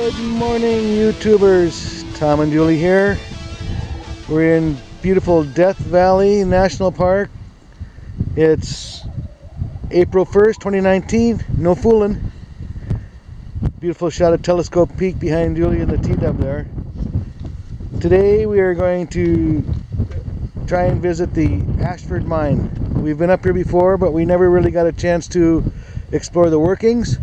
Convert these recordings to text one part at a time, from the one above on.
Good morning, YouTubers. Tom and Julie here. We're in beautiful Death Valley National Park. It's April 1st, 2019. No fooling. Beautiful shot of Telescope Peak behind Julie and the T-dub there. Today we are going to try and visit the Ashford Mine. We've been up here before, but we never really got a chance to explore the workings.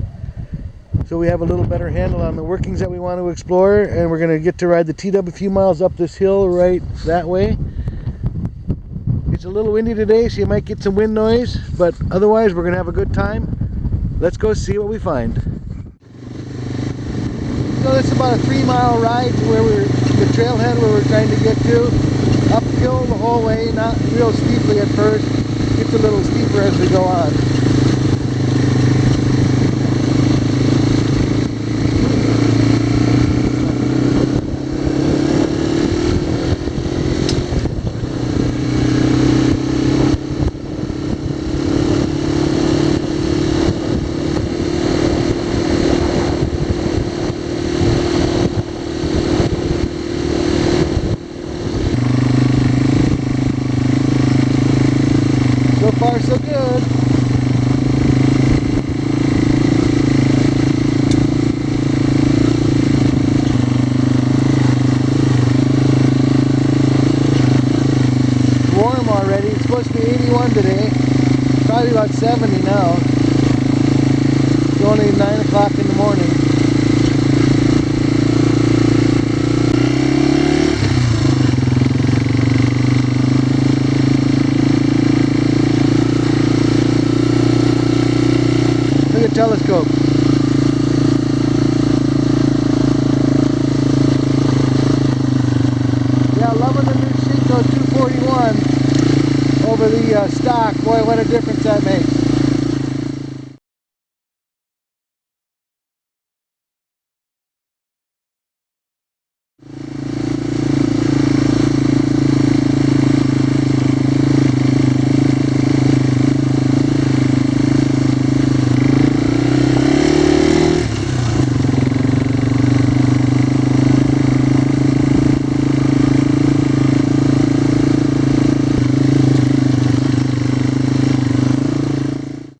So we have a little better handle on the workings that we want to explore, and we're going to get to ride the T-dub a few miles up this hill right that way. It's a little windy today, so you might get some wind noise, but otherwise we're going to have a good time. Let's go see what we find. So this is about a 3-mile ride to where the trailhead where we're trying to get to. Uphill the whole way, not real steeply at first. Gets a little steeper as we go on. So far, so good. Warm already. It's supposed to be 81 today. Probably about 70 now. It's only 9 o'clock in the morning. Look at Telescope. Yeah, loving the new Cinco 241 over the stock. Boy, what a difference that makes.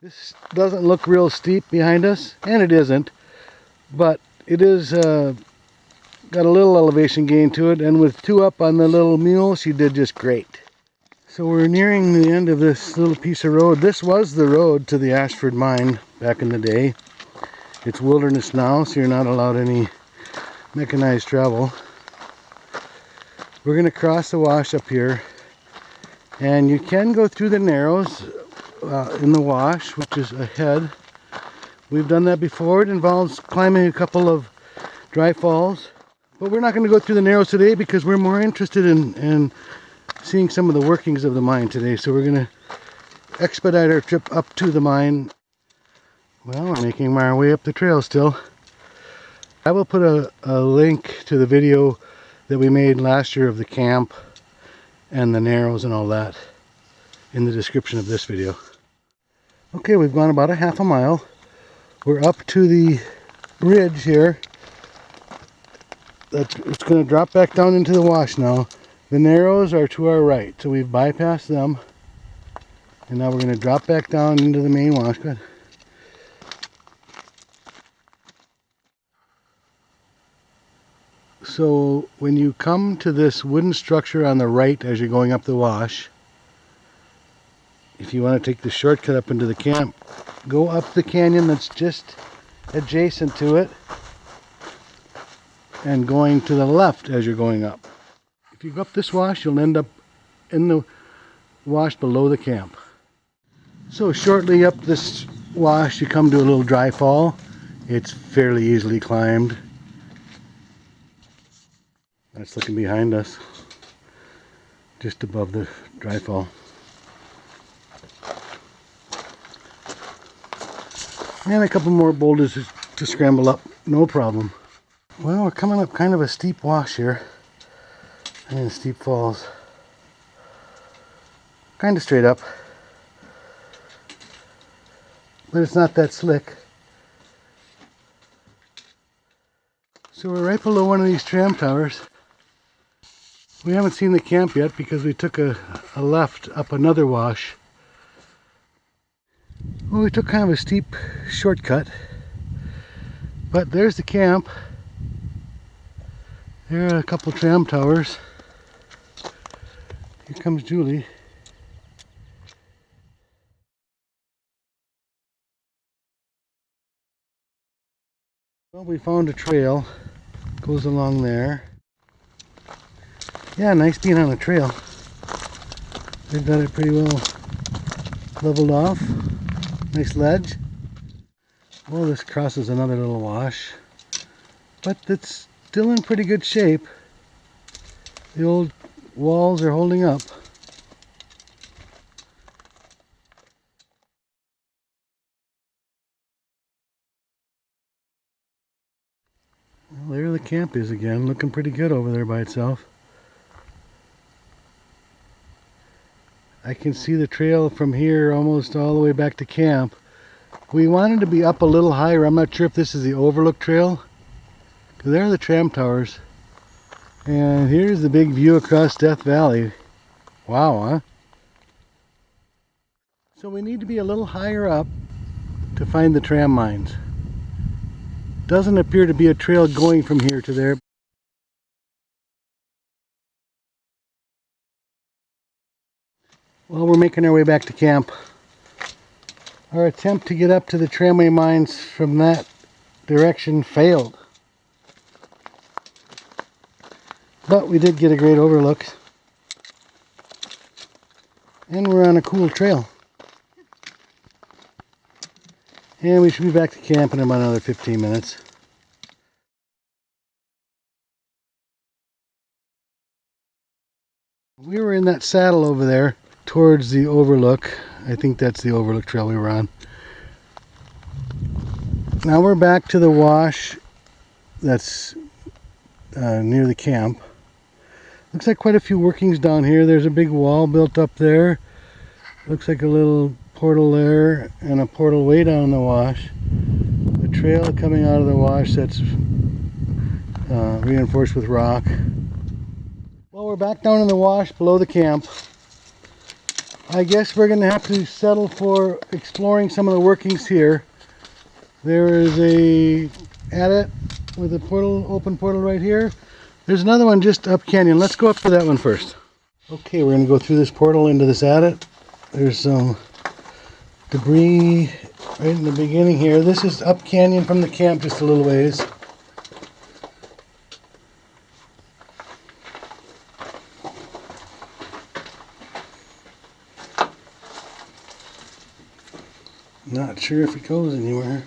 This doesn't look real steep behind us, and it isn't, but it is got a little elevation gain to it, and with 2 up on the little mule, she did just great. So we're nearing the end of this little piece of road. This was the road to the Ashford Mine back in the day. It's wilderness now, so you're not allowed any mechanized travel. We're going to cross the wash up here, and you can go through the narrows in the wash, which is ahead. We've done that before. It involves climbing a couple of dry falls, but we're not going to go through the narrows today because we're more interested in seeing some of the workings of the mine today. So we're going to expedite our trip up to the mine. Well, we're making our way up the trail still. I will put a link to the video that we made last year of the camp and the narrows and all that in the description of this video. Okay, we've gone about a half a mile. We're up to the ridge here. It's going to drop back down into the wash now. The narrows are to our right, so we've bypassed them. And now we're going to drop back down into the main wash. Good. So when you come to this wooden structure on the right as you're going up the wash, if you want to take the shortcut up into the camp, go up the canyon that's just adjacent to it and going to the left as you're going up. If you go up this wash, you'll end up in the wash below the camp. So shortly up this wash, you come to a little dry fall. It's fairly easily climbed. That's looking behind us, just above the dry fall. And a couple more boulders to scramble up, no problem. Well, we're coming up kind of a steep wash here. And steep falls. Kind of straight up. But it's not that slick. So we're right below one of these tram towers. We haven't seen the camp yet because we took a left up another wash. Well, we took kind of a steep shortcut. But there's the camp. There are a couple tram towers. Here comes Julie. Well, we found a trail. Goes along there. Yeah, nice being on a trail. They've got it pretty well leveled off. Nice ledge. Well, this crosses another little wash. But it's still in pretty good shape. The old walls are holding up. Well, there the camp is again, looking pretty good over there by itself. I can see the trail from here almost all the way back to camp. We wanted to be up a little higher. I'm not sure if this is the Overlook Trail. Because there are the tram towers. And here's the big view across Death Valley. Wow, huh? So we need to be a little higher up to find the tram mines. Doesn't appear to be a trail going from here to there. Well, we're making our way back to camp. Our attempt to get up to the tramway mines from that direction failed. But we did get a great overlook. And we're on a cool trail. And we should be back to camp in about another 15 minutes. We were in that saddle over there towards the Overlook. I think that's the Overlook Trail we were on. Now we're back to the wash that's near the camp. Looks like quite a few workings down here. There's a big wall built up there. Looks like a little portal there and a portal way down the wash. The trail coming out of the wash that's reinforced with rock. Well, we're back down in the wash below the camp. I guess we're going to have to settle for exploring some of the workings here. There is a adit with a portal, open portal right here. There's another one just up canyon. Let's go up to that one first. Okay, we're going to go through this portal into this adit. There's some debris right in the beginning here. This is up canyon from the camp just a little ways. Not sure if it goes anywhere.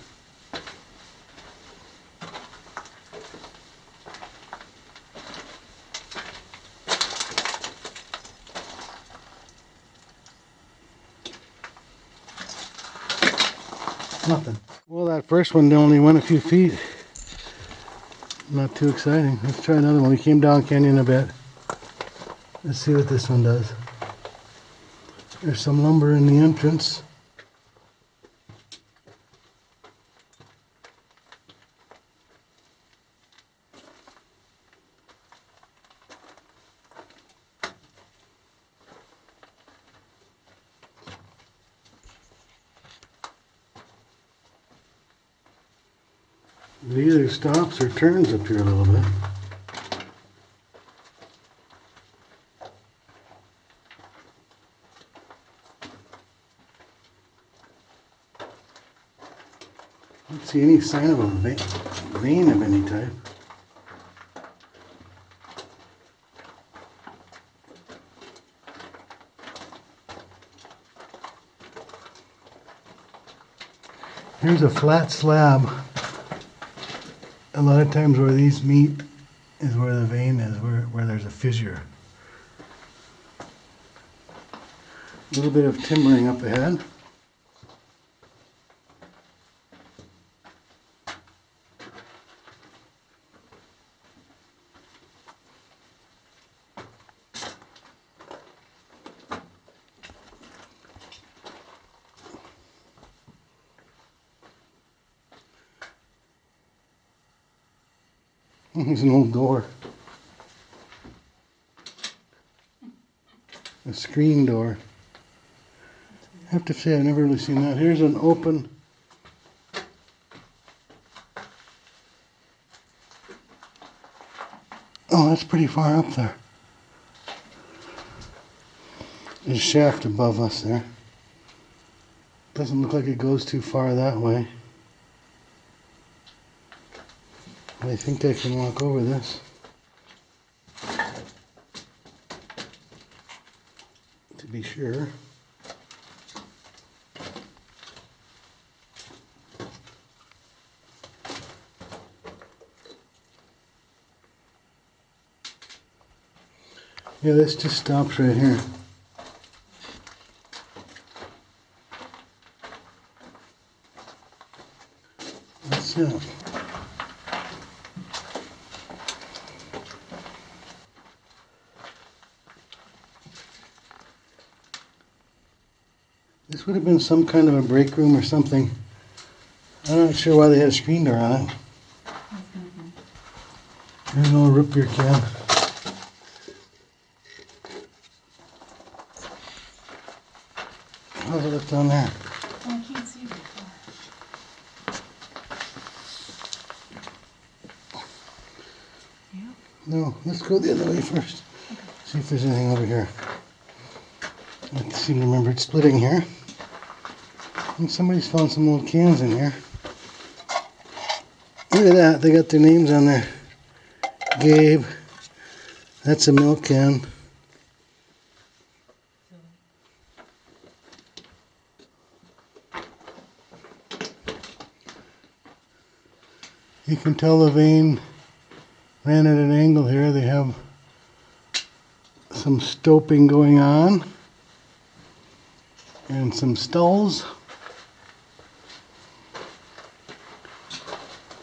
Nothing. Well, that first one only went a few feet. Not too exciting. Let's try another one. We came down canyon a bit. Let's see what this one does. There's some lumber in the entrance. It either stops or turns up here a little bit. I don't see any sign of a vein of any type. Here's a flat slab. A lot of times where these meet is where the vein is, where there's a fissure. A little bit of timbering up ahead. There's an old door. A screen door. I have to say I've never really seen that. Here's an open. Oh, that's pretty far up there. There's a shaft above us there. Doesn't look like it goes too far that way. I think I can walk over this. To be sure. Yeah, this just stops right here. That's it. This would have been some kind of a break room or something. I'm not sure why they had a screen door on it. There's no root beer can. How's it look down there? Oh, I can't see very far. Yeah. No, let's go the other way first. Okay. See if there's anything over here. I seem to remember it splitting here. And somebody's found some old cans in here. Look at that, they got their names on there. Gabe. That's a milk can. You can tell the vein ran at an angle here. They have some stoping going on and some stalls.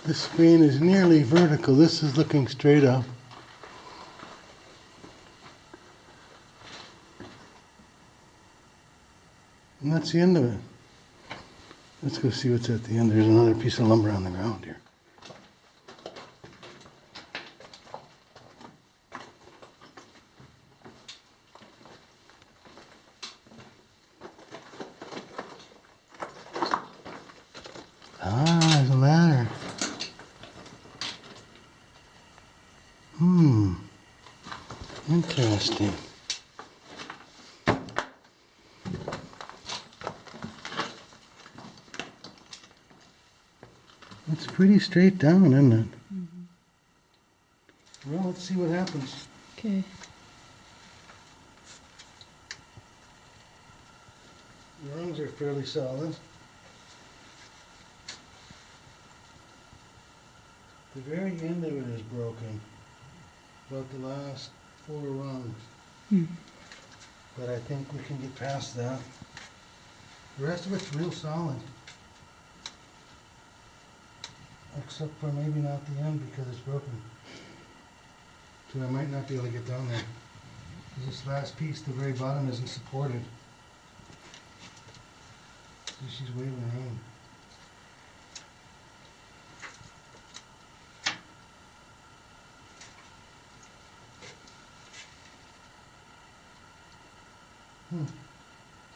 This vein is nearly vertical. This is looking straight up. And that's the end of it. Let's go see what's at the end. There's another piece of lumber on the ground here. Ah, there's a ladder. Interesting. It's pretty straight down, isn't it? Well, let's see what happens. Okay. The rungs are fairly solid. The very end of it is broken. About the last 4 rungs. But I think we can get past that. The rest of it's real solid. Except for maybe not the end because it's broken. So I might not be able to get down there. This last piece, the very bottom, isn't supported. See, she's waving around.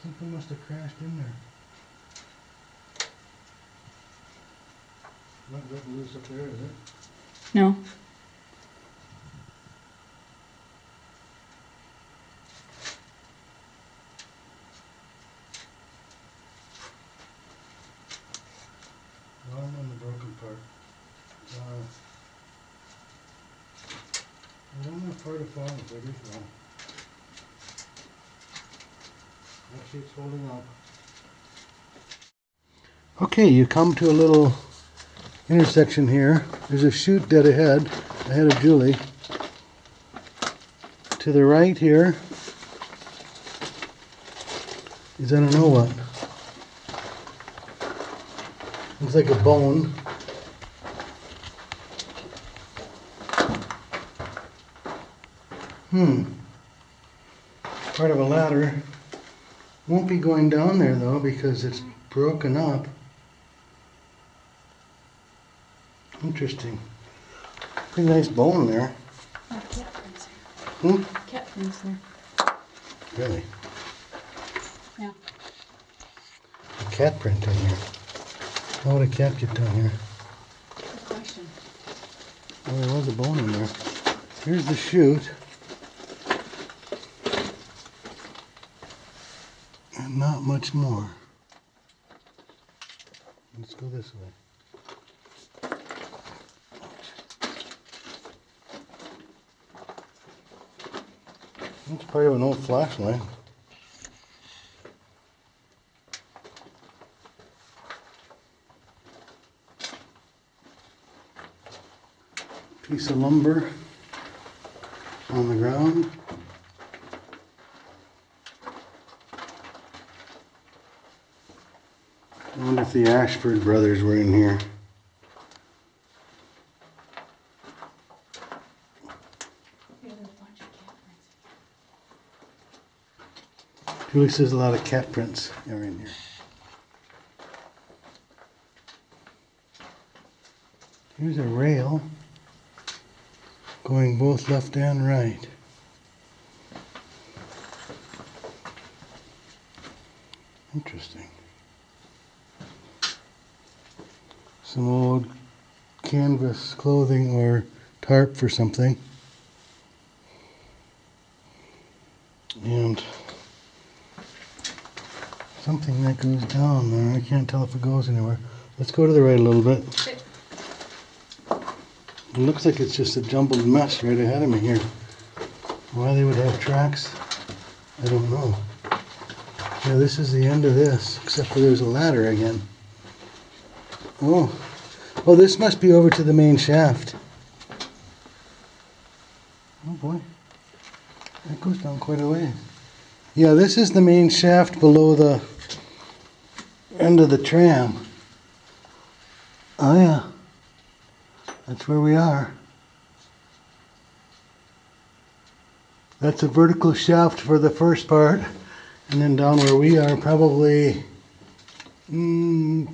Something must have crashed in there. Not letting loose up there, is it? No. Well, I'm on the broken part. I don't know far to fall if it is wrong. Actually, it's holding up. Okay, you come to a little intersection here. There's a chute dead ahead of Julie. To the right here is, I don't know what. Looks like a bone. Part of a ladder. Won't be going down there though because it's broken up. Interesting. Pretty nice bone there. Oh, cat prints there. Hmm? Cat prints there. Really? Yeah. A cat print in here. How would a cat get down here? Good question. Well, there was a bone in there. Here's the chute. And not much more. Let's go this way. That's part of an old flashlight. Piece of lumber on the ground. I wonder if the Ashford brothers were in here. Yeah, there's a bunch of cat prints. Julie says a lot of cat prints are in here. Here's a rail going both left and right. Interesting. Some old canvas clothing or tarp for something. And something that goes down there. I can't tell if it goes anywhere. Let's go to the right a little bit. Okay. It looks like it's just a jumbled mess right ahead of me here. Why they would have tracks, I don't know. Yeah, this is the end of this, except for there's a ladder again. Oh, this must be over to the main shaft. Oh boy, that goes down quite a way. Yeah, this is the main shaft below the end of the tram. Oh yeah, that's where we are. That's a vertical shaft for the first part, and then down where we are, probably 40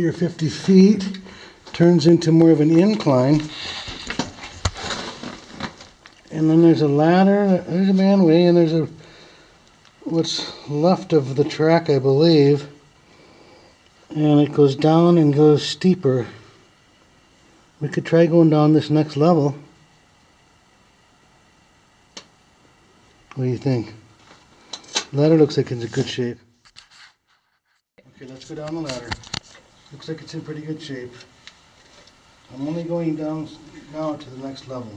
or 50 feet, turns into more of an incline. And then there's a ladder, there's a manway, and there's what's left of the track, I believe. And it goes down and goes steeper. We could try going down this next level. What do you think? The ladder looks like it's in good shape. Okay, let's go down the ladder. Looks like it's in pretty good shape. I'm only going down now to the next level.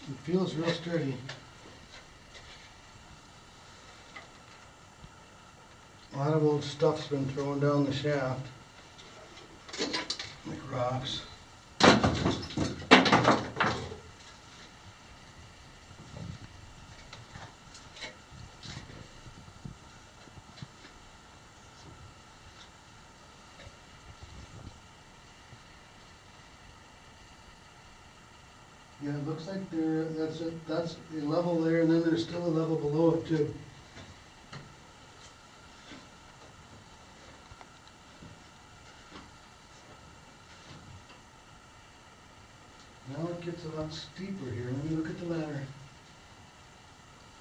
It feels real sturdy. A lot of old stuff's been thrown down the shaft, like rocks. Yeah, it looks like that's a level there, and then there's still a level below it too. Now it gets a lot steeper here. Let me look at the ladder.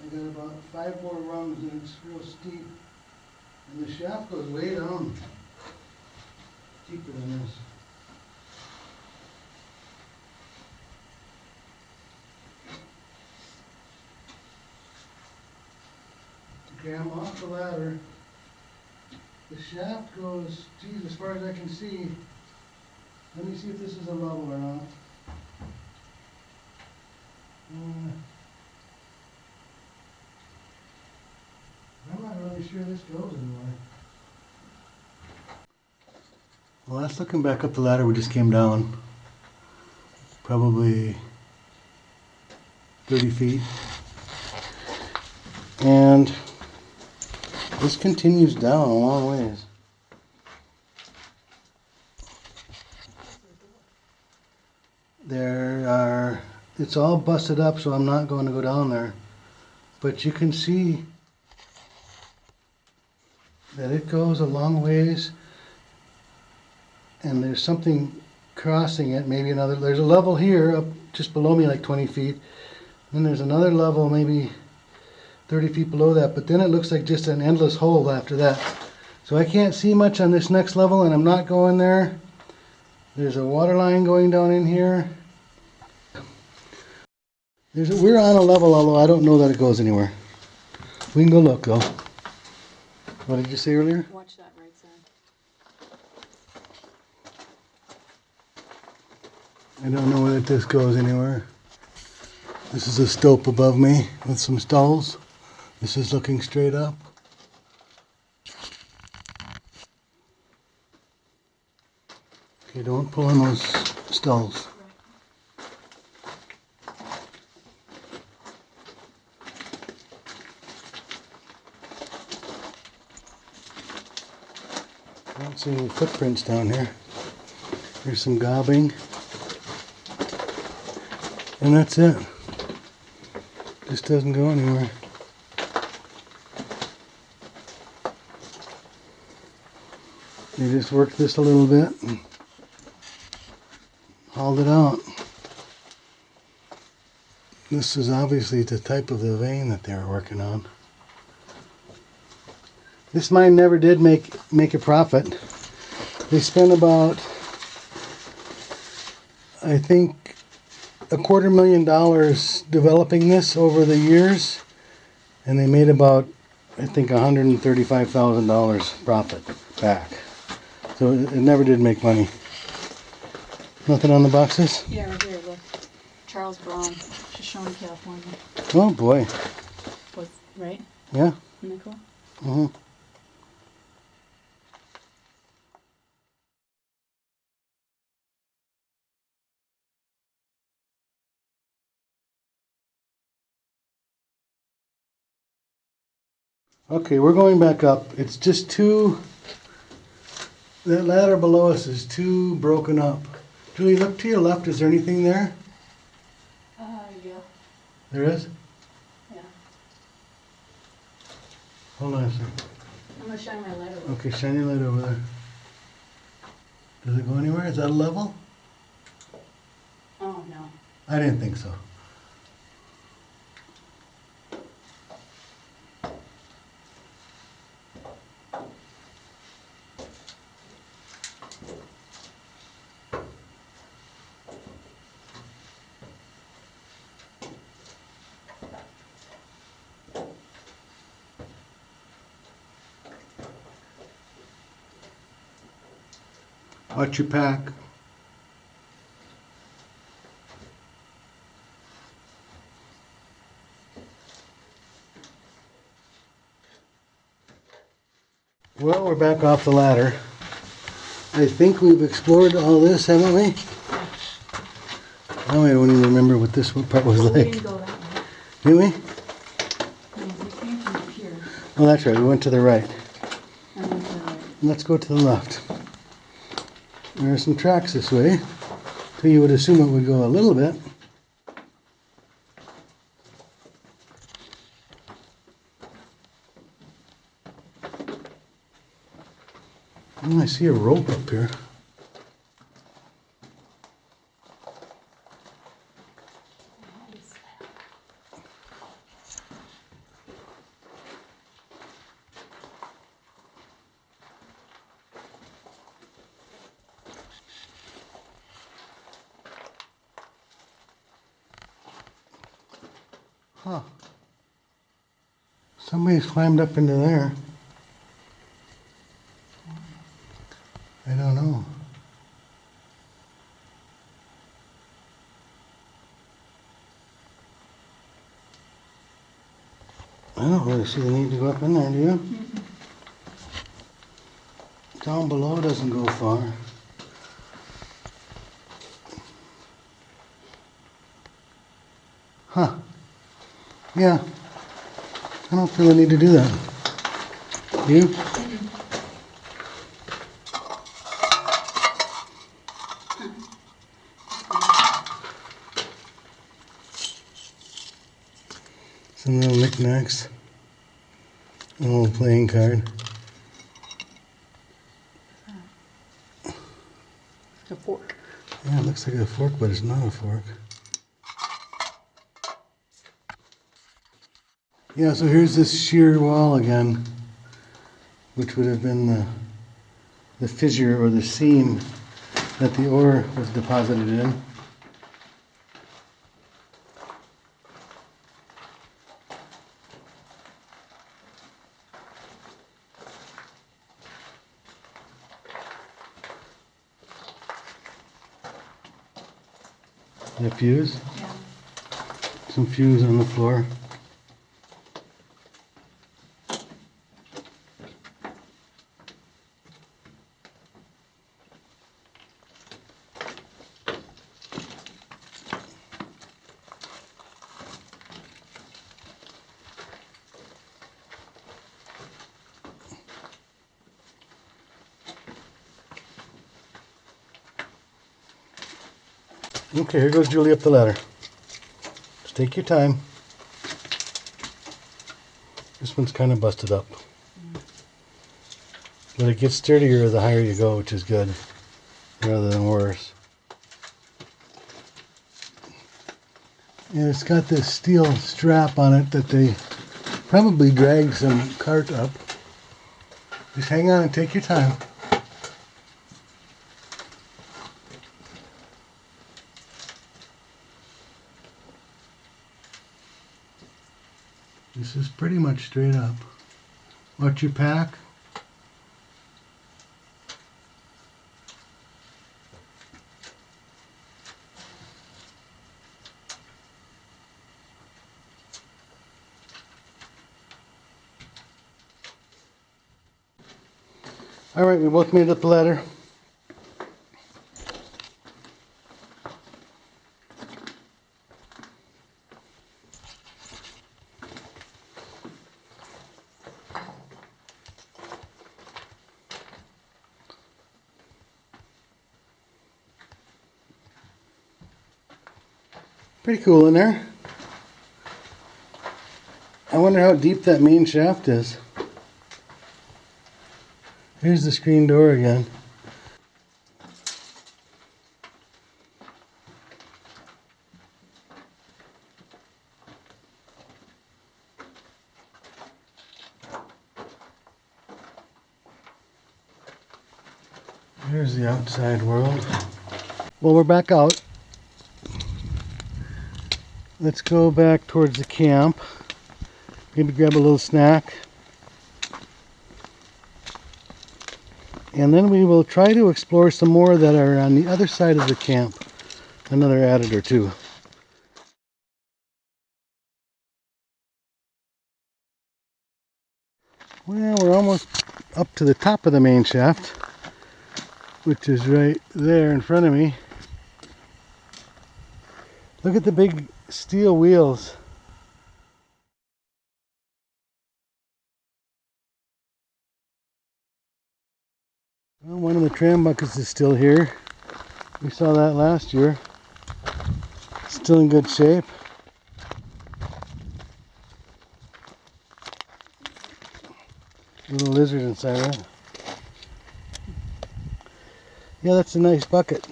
I got about 5 more rungs and it's real steep. And the shaft goes way down. Deeper than this. Okay, I'm off the ladder. The shaft goes, geez, as far as I can see. Let me see if this is a level or not. I'm not really sure this goes anywhere. Well, that's looking back up the ladder we just came down. Probably 30 feet. And this continues down a long ways. It's all busted up, so I'm not going to go down there. But you can see that it goes a long ways, and there's something crossing it, maybe another, there's a level here up just below me like 20 feet, then there's another level maybe 30 feet below that, but then it looks like just an endless hole after that. So I can't see much on this next level, and I'm not going there. There's a water line going down in here. We're on a level, although I don't know that it goes anywhere. We can go look though. What did you say earlier? Watch that right side. I don't know whether this goes anywhere. This is a stope above me with some stalls. This is looking straight up. Okay, don't pull in those stalls. I don't see any footprints down here. There's some gobbing. And that's it. Just doesn't go anywhere. They just worked this a little bit and hauled it out. This is obviously the type of the vein that they were working on. This mine never did make a profit. They spent about, I think, $250,000 developing this over the years, and they made about, I think, $135,000 profit back. So it never did make money. Nothing on the boxes? Yeah, right here, look. Charles Brown, Shoshone, California. Oh boy. Was right? Yeah. Isn't that cool? Mm-hmm. Okay, we're going back up. It's just that ladder below us is too broken up. Julie, look to your left. Is there anything there? Yeah. There is? Yeah. Hold on a second. I'm gonna shine my light over. Okay, shine your light over there. Does it go anywhere? Is that a level? Oh, no. I didn't think so. Watch your pack. Well, we're back off the ladder. I think we've explored all this, haven't we? Now I don't even remember what this part was We like. didn't go that way. Did we? No, we came from up here. Oh, that's right. We went to the right. And then to the right. Let's go to the left. There are some tracks this way, so you would assume it would go a little bit. Oh, I see a rope up here. Huh. Somebody's climbed up into there. I don't know. I don't really see the need to go up in there, do you? Down below doesn't go far. Huh. Yeah. I don't feel the need to do that. You? Some little knickknacks. An old playing card. A fork. Yeah, it looks like a fork, but it's not a fork. Yeah, so here's this shear wall again, which would have been the fissure or the seam that the ore was deposited in. And a fuse. Yeah. Some fuse on the floor. Okay, here goes Julie up the ladder. Just take your time. This one's kind of busted up. But it gets sturdier the higher you go, which is good, rather than worse. And it's got this steel strap on it that they probably dragged some cart up. Just hang on and take your time. This is pretty much straight up. Watch your pack. All right, we both made it up the ladder. Pretty cool in there. I wonder how deep that main shaft is. Here's the screen door again. Here's the outside world. Well, we're back out. Let's go back towards the camp. Maybe grab a little snack. And then we will try to explore some more that are on the other side of the camp. Another adit or two. Well, we're almost up to the top of the main shaft, which is right there in front of me. Look at the big steel wheels. Well, one of the tram buckets is still here. We saw that last year. Still in good shape. Little lizard inside of it. Yeah, that's a nice bucket.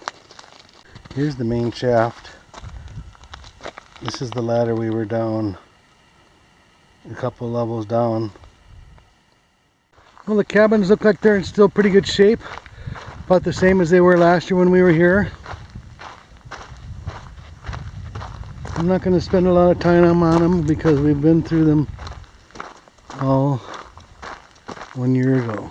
Here's the main shaft. This is the ladder we were down a couple of levels down. Well, the cabins look like they're in still pretty good shape. About the same as they were last year when we were here. I'm not going to spend a lot of time on them because we've been through them all 1 year ago.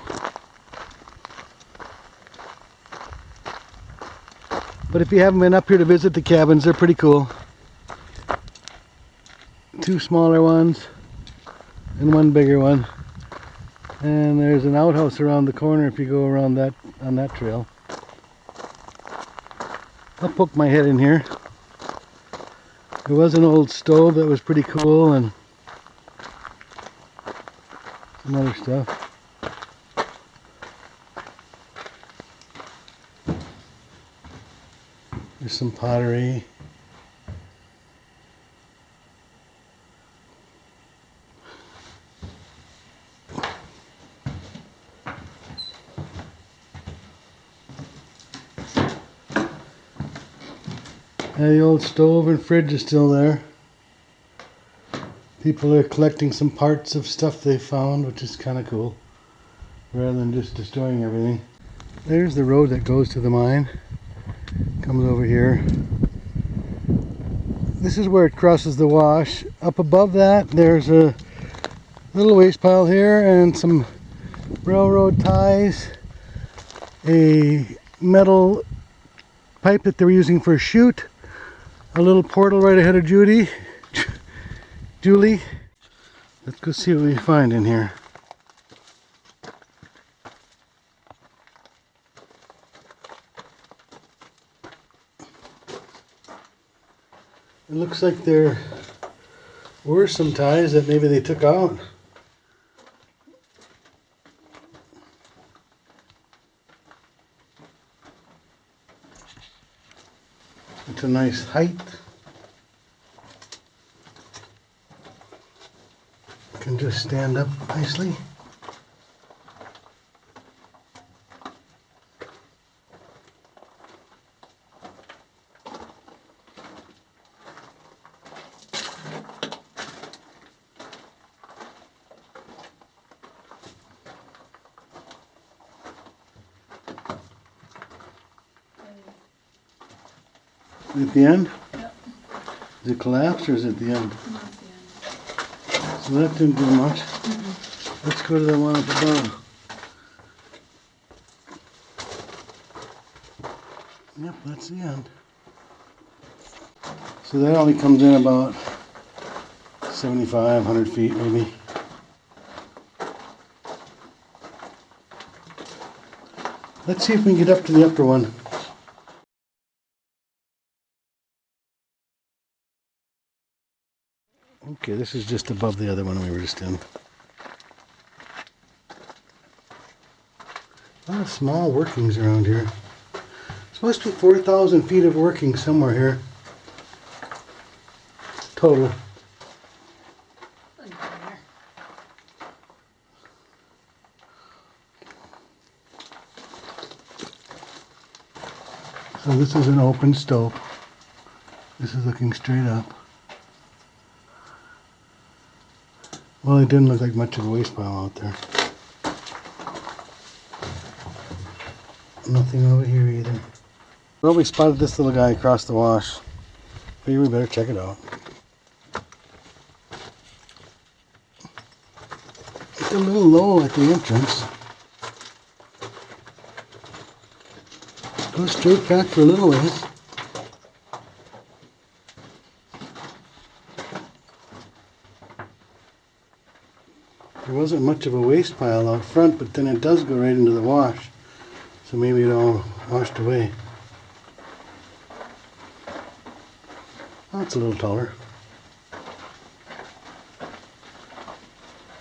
But if you haven't been up here to visit the cabins, they're pretty cool. 2 smaller ones and 1 bigger one. And there's an outhouse around the corner if you go around that on that trail. I'll poke my head in here. There was an old stove that was pretty cool and some other stuff. There's some pottery. And the old stove and fridge is still there. People are collecting some parts of stuff they found, which is kind of cool, rather than just destroying everything. There's the road that goes to the mine. Comes over here. This is where it crosses the wash. Up above that, there's a little waste pile here and some railroad ties, a metal pipe that they were using for a chute, a little portal right ahead of Julie. Let's go see what we find in here. It looks like there were some ties that maybe they took out. It's a nice height. Can just stand up nicely. At the end? Yep. Is it collapse or is it the end? Not the end. So that didn't do much. Let's go to the one up above. Yep, that's the end. So that only comes in about 75, 100 feet maybe. Let's see if we can get up to the upper one. Okay, this is just above the other one we were just in. A lot of small workings around here. Supposed to be 4,000 feet of workings somewhere here. Total. So this is an open stope. This is looking straight up. Well, it didn't look like much of a waste pile out there. Nothing over here either. Well, we spotted this little guy across the wash. Figure we better check it out. It's a little low at the entrance. Go straight back for a little ways. There wasn't much of a waste pile out front, but then it does go right into the wash. So maybe it all washed away. Oh, it's a little taller.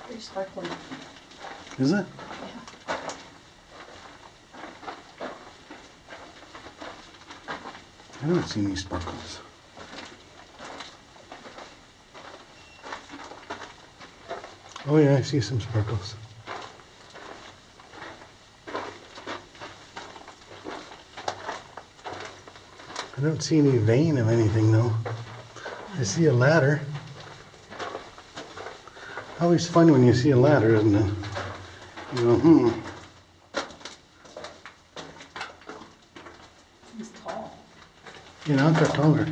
Pretty sparkly. Is it? Yeah. I don't see any sparkles. Oh yeah, I see some sparkles. I don't see any vein of anything though. I see a ladder. Always fun when you see a ladder, isn't it? You go, He's tall. Yeah, not that taller.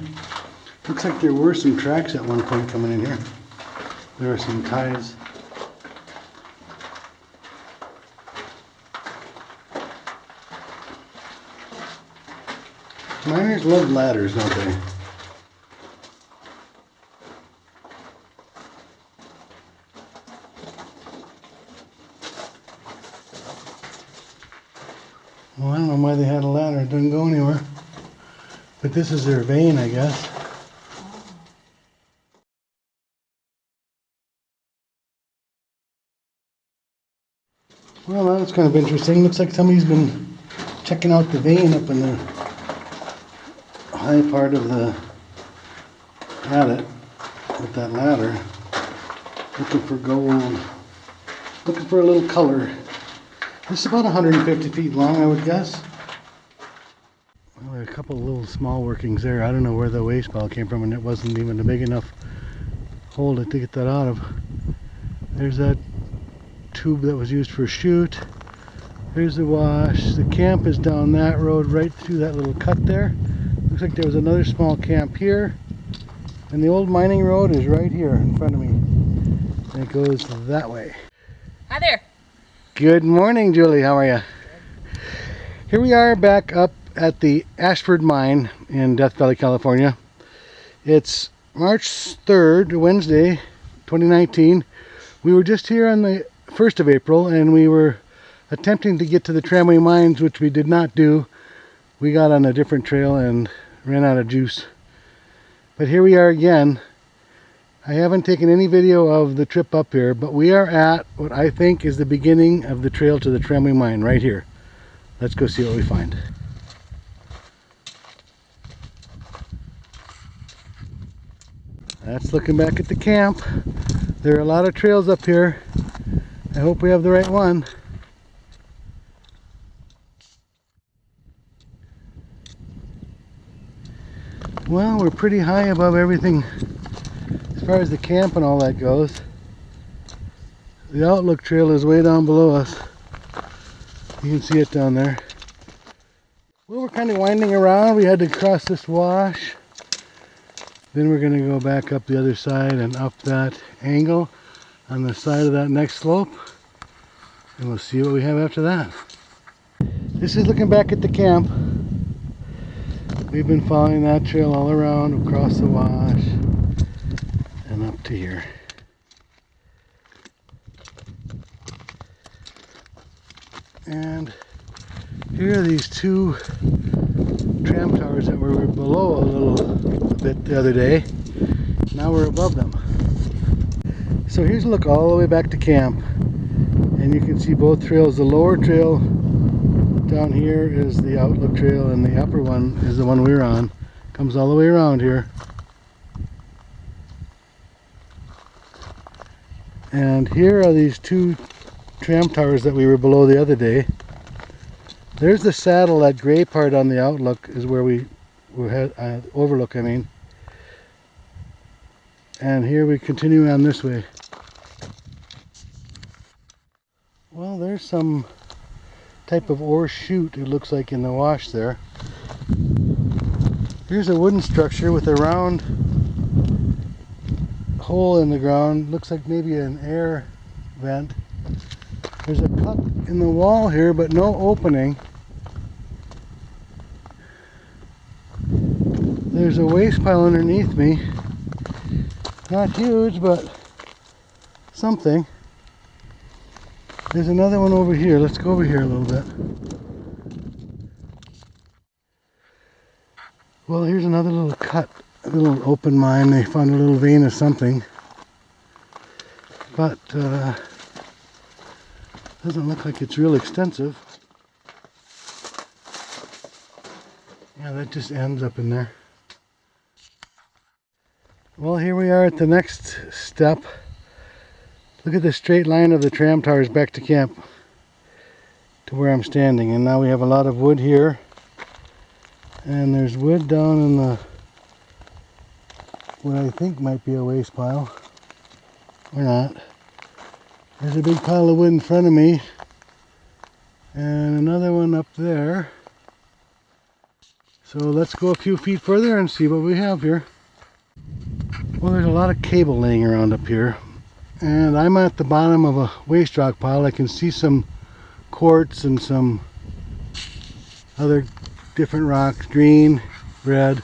Looks like there were some tracks at one point coming in here. There were some ties. Miners love ladders, don't they? Well, I don't know why they had a ladder. It doesn't go anywhere. But this is their vein, I guess. Well, that's kind of interesting. Looks like somebody's been checking out the vein up in the high part of the adit with that ladder. Looking for gold. Looking for a little color. This is about 150 feet long, I would guess. Well, there are a couple of little small workings there. I don't know where the waste pile came from, and it wasn't even a big enough hole to get that out of. There's that tube that was used for a chute. Here's the wash. The camp is down that road right through that little cut there. Looks like there was another small camp here. And the old mining road is right here in front of me. And it goes that way. Hi there. Good morning, Julie. How are you? Here we are back up at the Ashford Mine in Death Valley, California. It's March 3rd, Wednesday, 2019. We were just here on the 1st of April, and we were attempting to get to the Tram Mines, which we did not do. We got on a different trail and ran out of juice. But here we are again. I haven't taken any video of the trip up here, but we are at what I think is the beginning of the trail to the Tram Mine right here. Let's go see what we find. That's looking back at the camp. There are a lot of trails up here. I hope we have the right one. Well, we're pretty high above everything as far as the camp and all that goes. The Overlook Trail is way down below us. You can see it down there. Well, we're kind of winding around. We had to cross this wash. Then we're going to go back up the other side and up that angle on the side of that next slope. And we'll see what we have after that. This is looking back at the camp. We've been following that trail all around, across the wash, and up to here. And here are these two tram towers that were below a bit the other day. Now we're above them. So here's a look all the way back to camp. And you can see both trails. The lower trail down here is the Overlook Trail, and the upper one is the one we're on. Comes all the way around here. And here are these two tram towers that we were below the other day. There's the saddle. That gray part on the Overlook is where we had Overlook, I mean. And here we continue on this way. Well, there's some type of ore chute, it looks like, in the wash there. Here's a wooden structure with a round hole in the ground. Looks like maybe an air vent. There's a cut in the wall here, but no opening. There's a waste pile underneath me. Not huge, but something. There's another one over here. Let's go over here a little bit. Well, here's another little cut, a little open mine. They found a little vein of something. But doesn't look like it's real extensive. Yeah, that just ends up in there. Well, here we are at the next step. Look at the straight line of the tram towers back to camp, to where I'm standing. And now we have a lot of wood here. And there's wood down in the, what I think might be a waste pile. Or not. There's a big pile of wood in front of me. And another one up there. So let's go a few feet further and see what we have here. Well, there's a lot of cable laying around up here. And I'm at the bottom of a waste rock pile. I can see some quartz and some other different rocks, green, red.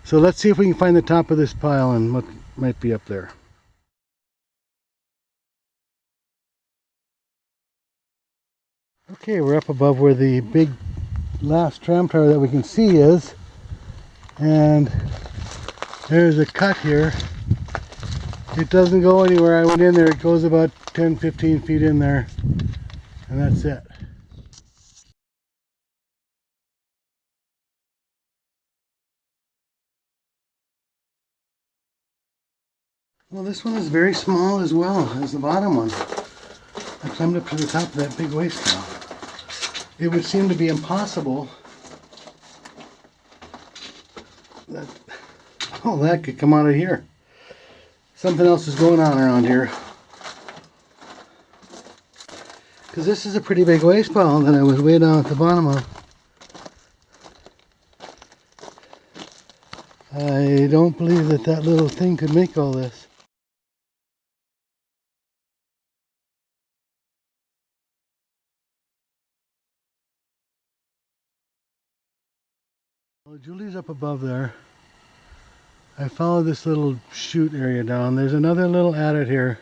So let's see if we can find the top of this pile and what might be up there. Okay, we're up above where the big last tram tower that we can see is. And there's a cut here. It doesn't go anywhere. I went in there, it goes about 10-15 feet in there, and that's it. Well, this one is very small as well as the bottom one. I climbed up to the top of that big waste pile. It would seem to be impossible Oh, that could come out of here. Something else is going on around here. Because this is a pretty big waste pile that I was way down at the bottom of. I don't believe that that little thing could make all this. Well, Julie's up above there. I followed this little chute area down. There's another little adit here,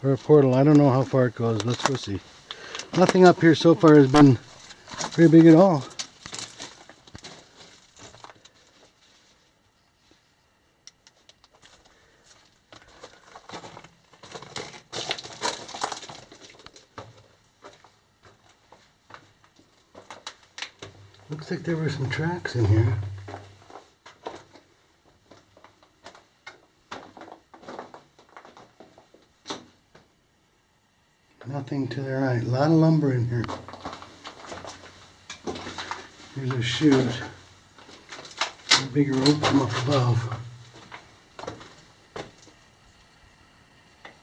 or a portal. I don't know how far it goes. Let's go see. Nothing up here so far has been very big at all. Looks like there were some tracks in here. Nothing to the right. A lot of lumber in here. Here's a chute. A big rope from up above.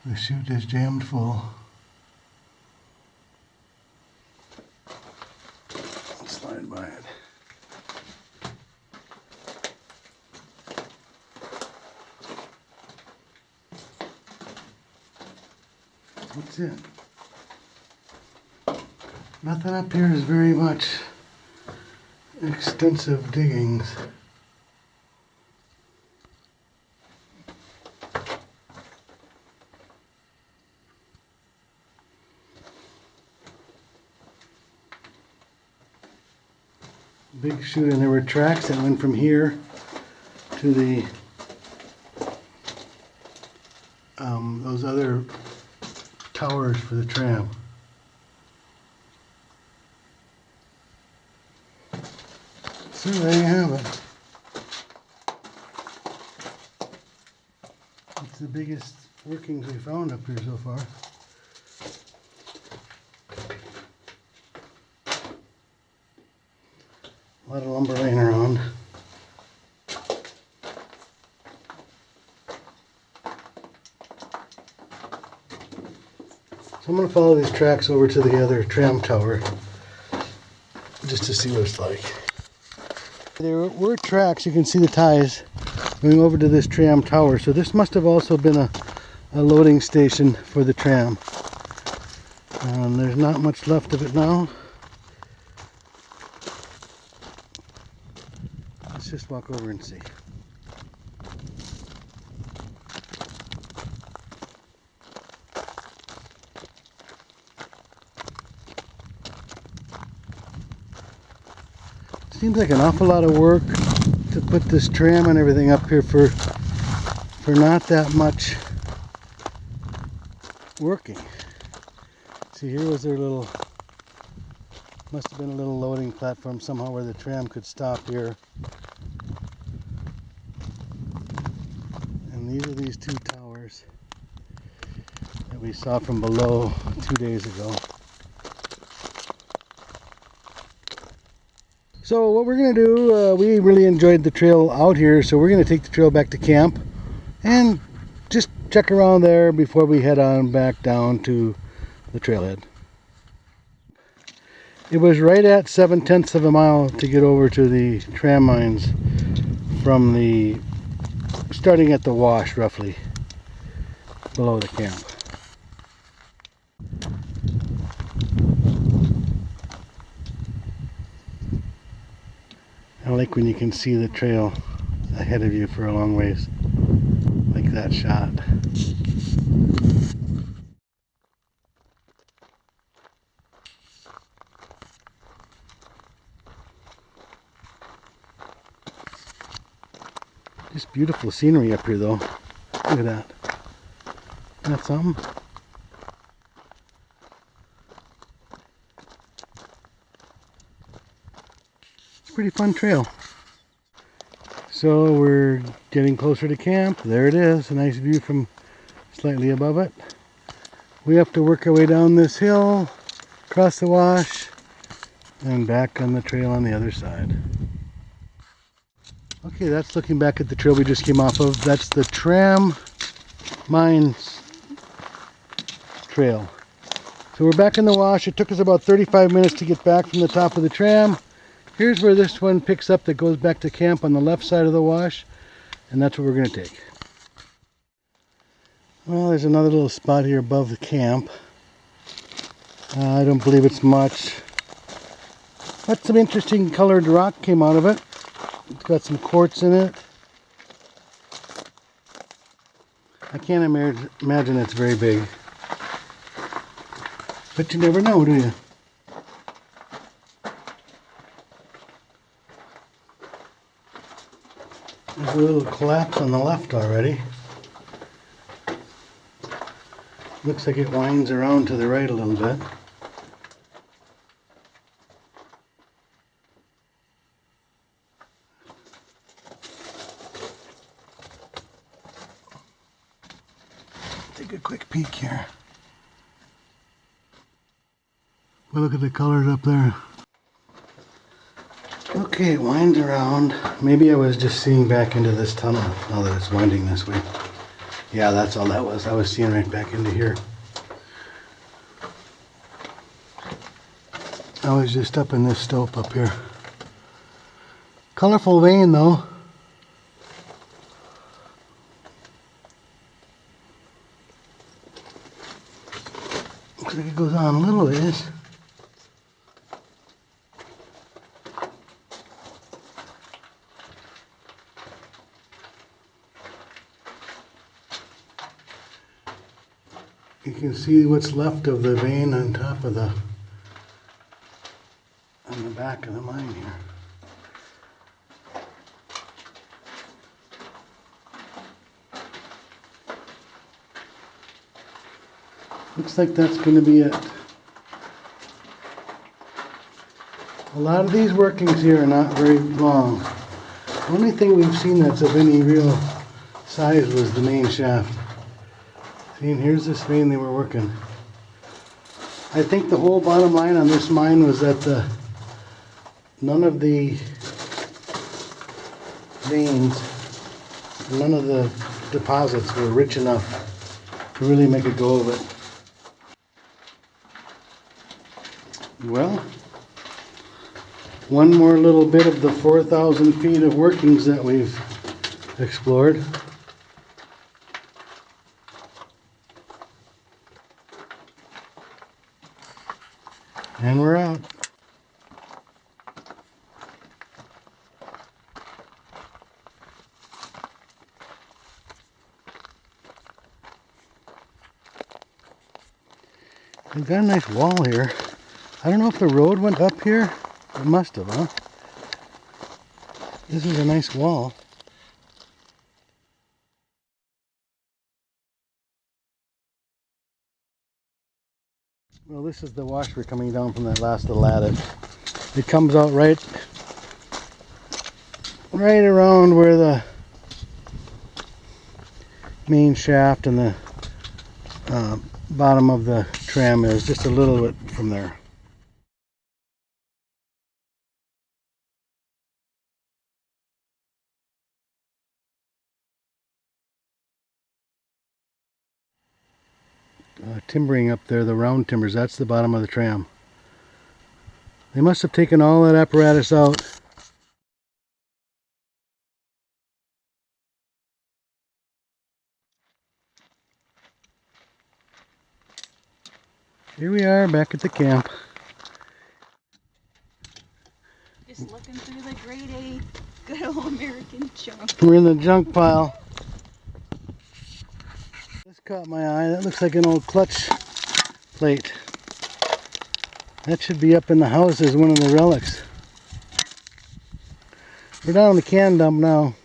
The chute is jammed full. Let's slide by it. That's it. Nothing up here is very much extensive diggings. Big chute, and there were tracks that went from here to the those other towers for the tram. So there you have it. It's the biggest workings we found up here so far. A lot of lumber laying around. So I'm going to follow these tracks over to the other tram tower just to see what it's like. There were tracks, you can see the ties going over to this tram tower, so this must have also been a loading station for the tram. There's not much left of it now. Let's just walk over and see. Seems like an awful lot of work to put this tram and everything up here for not that much working. See, here was their little, must have been a little loading platform somehow where the tram could stop here. And these are these two towers that we saw from below 2 days ago. So what we're going to do, we really enjoyed the trail out here, so we're going to take the trail back to camp and just check around there before we head on back down to the trailhead. It was right at 7/10 of a mile to get over to the Tram Mines from the, starting at the wash roughly, below the camp. I like when you can see the trail ahead of you for a long ways, like that shot. Just beautiful scenery up here though. Look at that. Isn't that something? It's a pretty fun trail. So we're getting closer to camp. There it is, a nice view from slightly above it. We have to work our way down this hill, across the wash, and back on the trail on the other side. Okay, that's looking back at the trail we just came off of. That's the Tram Mines Trail. So we're back in the wash. It took us about 35 minutes to get back from the top of the tram. Here's where this one picks up that goes back to camp on the left side of the wash. And that's what we're going to take. Well, there's another little spot here above the camp. I don't believe it's much. But some interesting colored rock came out of it. It's got some quartz in it. I can't imagine it's very big. But you never know, do you? There's a little collapse on the left already. Looks like it winds around to the right a little bit. Take a quick peek here. Well, look at the colors up there. Okay, it winds around. Maybe I was just seeing back into this tunnel now that it's winding this way. Yeah, that's all that was. I was seeing right back into here. I was just up in this stope up here. Colorful vein though. Looks like it goes on a little ways. You can see what's left of the vein on top of on the back of the mine here. Looks like that's going to be it. A lot of these workings here are not very long. The only thing we've seen that's of any real size was the main shaft. See, and here's this vein they were working. I think the whole bottom line on this mine was that none of the veins, none of the deposits were rich enough to really make a go of it. Well, one more little bit of the 4,000 feet of workings that we've explored. And we're out. We've got a nice wall here. I don't know if the road went up here. It must have, huh? This is a nice wall. Well, this is the wash we're coming down from that last little adit. It comes out right around where the main shaft and the bottom of the tram is, just a little bit from there. Timbering up there, the round timbers, that's the bottom of the tram. They must have taken all that apparatus out. Here we are back at the camp. Just looking through the grade A good old American junk. We're in the junk pile. This caught my eye. That looks like an old clutch plate. That should be up in the house as one of the relics. We're down in the can dump now.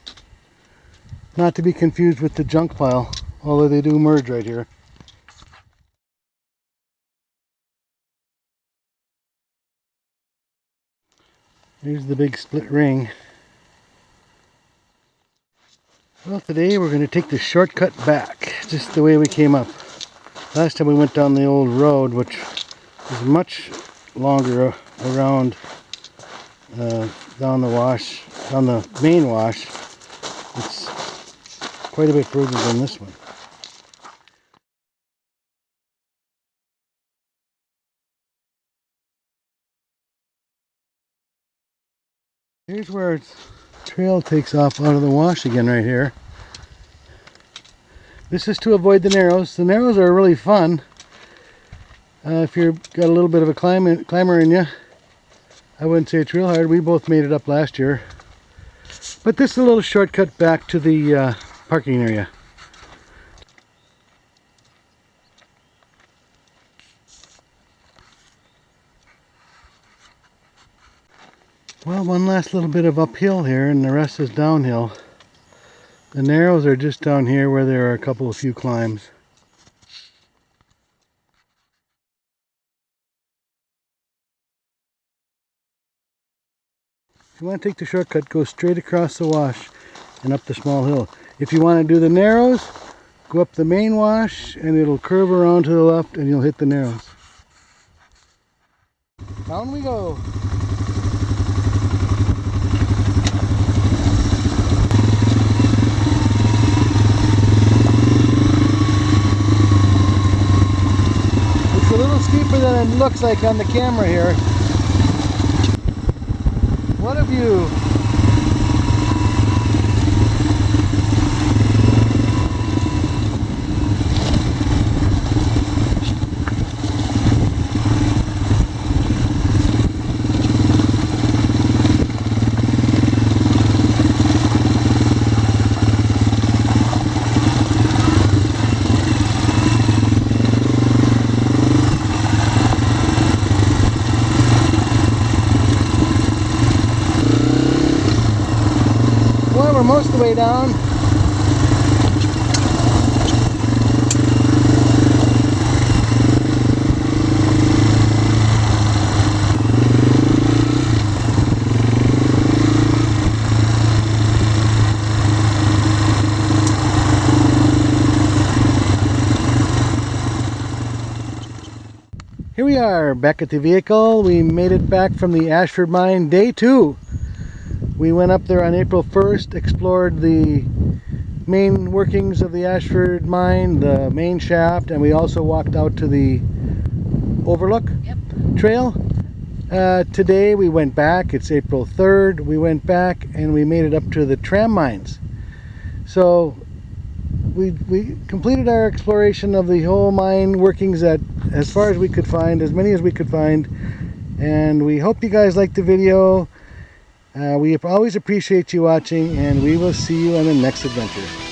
Not to be confused with the junk pile, although they do merge right here. Here's the big split ring. Well, today we're going to take the shortcut back, just the way we came up. Last time we went down the old road, which is much longer around down the wash on the main wash. It's quite a bit further than this one. Here's where the trail takes off out of the wash again right here. This is to avoid the narrows. The narrows are really fun. If you've got a little bit of a climber in you. I wouldn't say it's real hard. We both made it up last year. But this is a little shortcut back to the parking area. Well, one last little bit of uphill here and the rest is downhill. The narrows are just down here where there are a few climbs. If you want to take the shortcut, go straight across the wash and up the small hill. If you want to do the narrows, go up the main wash and it'll curve around to the left and you'll hit the narrows. Down we go. It's a little steeper than it looks like on the camera here. What a view! Well, we're most of the way down. Here we are, back at the vehicle. We made it back from the Ashford Mine, day 2. We went up there on April 1st, explored the main workings of the Ashford Mine, the main shaft, and we also walked out to the Overlook Trail. Today we went back, it's April 3rd, we went back and we made it up to the Tram Mines. So we completed our exploration of the whole mine workings as far as we could find, as many as we could find, and we hope you guys liked the video. We always appreciate you watching, and we will see you on the next adventure.